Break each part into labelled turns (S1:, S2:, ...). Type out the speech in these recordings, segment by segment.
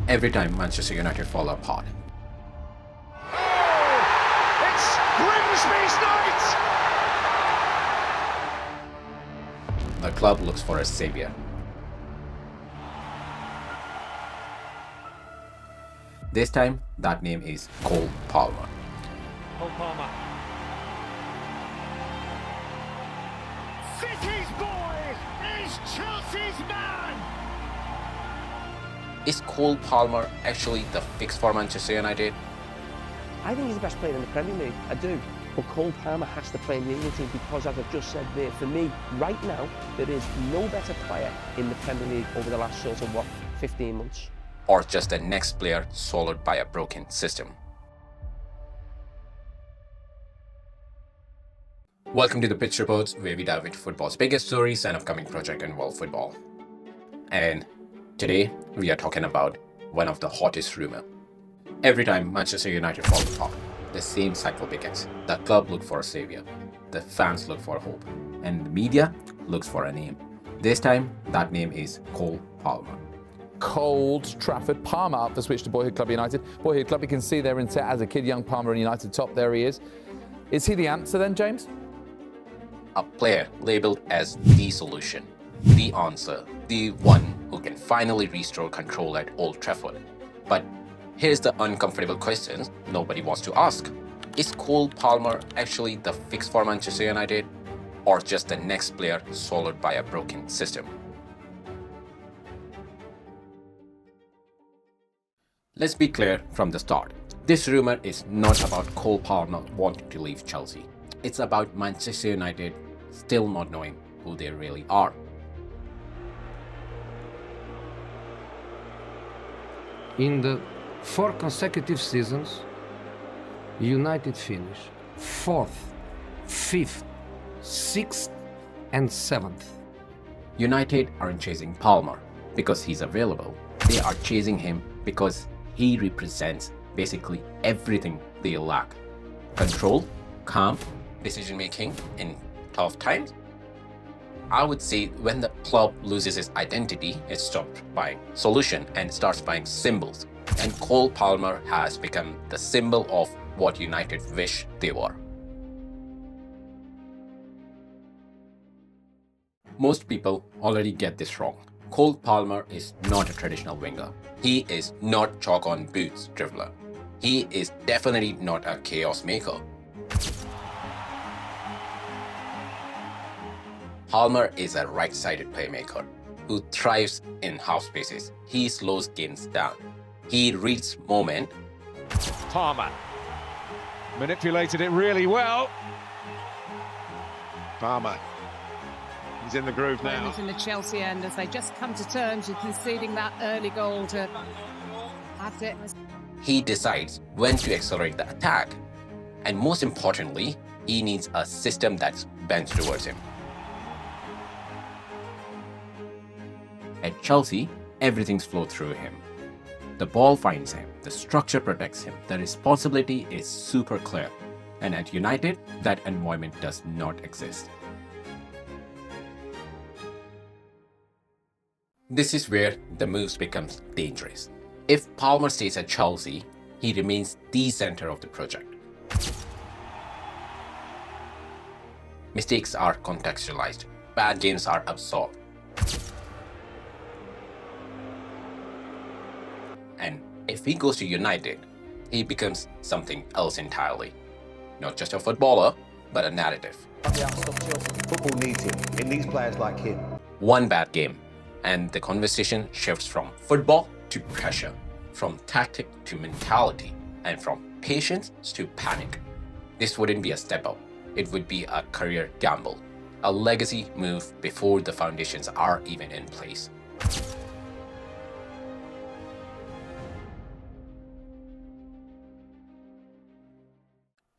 S1: every time Manchester United fall apart.
S2: Oh, it's Grimsby's night!
S1: The club looks for a saviour. This time, that name is Cole Palmer.
S2: Cole Palmer. City's boy is Chelsea's man!
S1: Is Cole Palmer actually the fix for Manchester United?
S3: I think he's the best player in the Premier League, I do. But Cole Palmer has to play in the England team because, as I've just said there, for me, right now, there is no better player in the Premier League over the last 15 months.
S1: Or just the next player swallowed by a broken system? Welcome to the Pitch Reports, where we dive into football's biggest stories and upcoming projects in world football. And today, we are talking about one of the hottest rumors. Every time Manchester United falls apart, the same cycle begins. The club looks for a saviour, the fans look for hope, and the media looks for a name. This time, that name is Cole Palmer.
S4: Cold Trafford. Palmer up for switch to Boyhood Club United. Boyhood Club, you can see there in set as a kid, young Palmer in United top. There he is. Is he the answer then, James?
S1: A player labelled as the solution, the answer, the one who can finally restore control at Old Trafford. But here's the uncomfortable question nobody wants to ask. Is Cole Palmer actually the fix for Manchester United, or just the next player swallowed by a broken system? Let's be clear from the start. This rumor is not about Cole Palmer wanting to leave Chelsea. It's about Manchester United still not knowing who they really are.
S5: In the 4 consecutive seasons, United finished 4th, 5th, 6th and 7th.
S1: United aren't chasing Palmer because he's available. They are chasing him because he represents basically everything they lack. Control, calm, decision making in tough times. I would say when the club loses its identity, it stops buying solution and starts buying symbols. And Cole Palmer has become the symbol of what United wish they were. Most people already get this wrong. Cole Palmer is not a traditional winger. He is not chalk on boots dribbler. He is definitely not a chaos maker. Palmer is a right-sided playmaker who thrives in half spaces. He slows games down. He reads moment.
S2: Palmer manipulated it really well. Palmer. He's in the groove now.
S6: Moment in the Chelsea end as they just come to terms with conceding that early goal to have it.
S1: He decides when to accelerate the attack. And most importantly, he needs a system that bends towards him. At Chelsea, everything's flowed through him. The ball finds him, the structure protects him, the responsibility is super clear. And at United, that environment does not exist. This is where the moves becomes dangerous. If Palmer stays at Chelsea, he remains the center of the project. Mistakes are contextualized, bad games are absorbed. And if he goes to United, he becomes something else entirely. Not just a footballer, but a narrative.
S7: Football needs him. It needs players like him.
S1: One bad game, and the conversation shifts from football to pressure, from tactic to mentality, and from patience to panic. This wouldn't be a step up. It would be a career gamble, a legacy move before the foundations are even in place.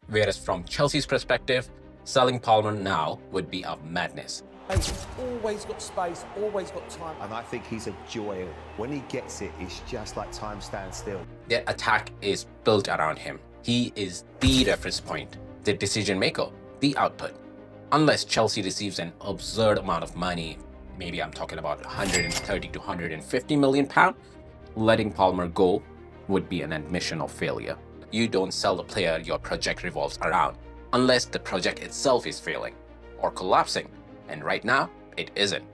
S1: Whereas from Chelsea's perspective, selling Palmer now would be a madness.
S8: He's always got space, always got time.
S7: And I think he's a joy. When he gets it, it's just like time stands still.
S1: Their attack is built around him. He is the reference point, the decision maker, the output. Unless Chelsea receives an absurd amount of money, maybe I'm talking about 130 to 150 million pounds, letting Palmer go would be an admission of failure. You don't sell the player your project revolves around unless the project itself is failing or collapsing, and right now it isn't.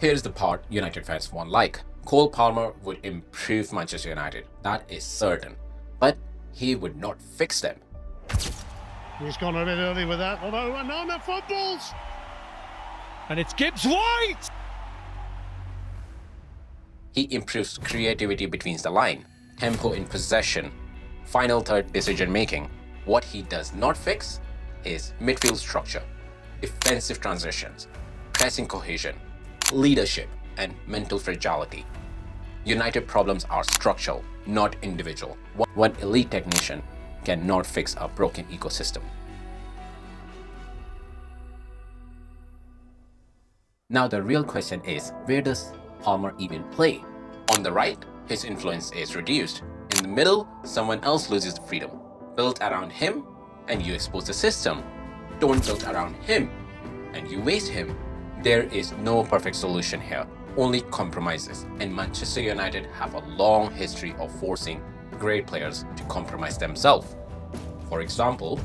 S1: Here's the part United fans won't like. Cole Palmer would improve Manchester United, that is certain, but he would not fix them.
S2: He's gone a bit early with that, although Anana fumbles! And it's Gibbs White!
S1: He improves creativity between the line, tempo in possession, final third decision making. What he does not fix is midfield structure, defensive transitions, pressing cohesion, leadership, and mental fragility. United problems are structural, not individual. One elite technician cannot fix a broken ecosystem. Now the real question is, where does Palmer even play? On the right, his influence is reduced. In the middle, someone else loses the freedom. Build around him, and you expose the system. Don't build around him, and you waste him. There is no perfect solution here, only compromises, and Manchester United have a long history of forcing great players to compromise themselves. For example,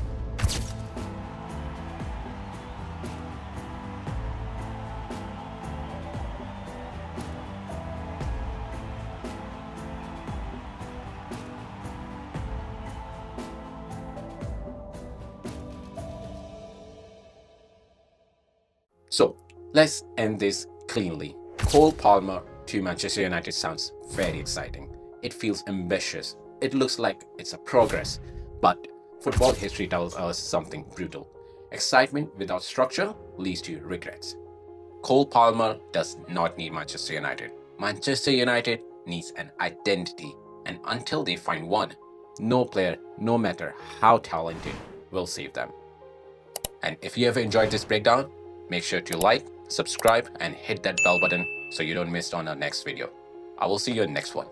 S1: so let's end this cleanly. Cole Palmer to Manchester United sounds very exciting. It feels ambitious. It looks like it's a progress. But football history tells us something brutal. Excitement without structure leads to regrets. Cole Palmer does not need Manchester United. Manchester United needs an identity. And until they find one, no player, no matter how talented, will save them. And if you ever enjoyed this breakdown, make sure to like, subscribe, and hit that bell button so you don't miss on our next video. I will see you in the next one.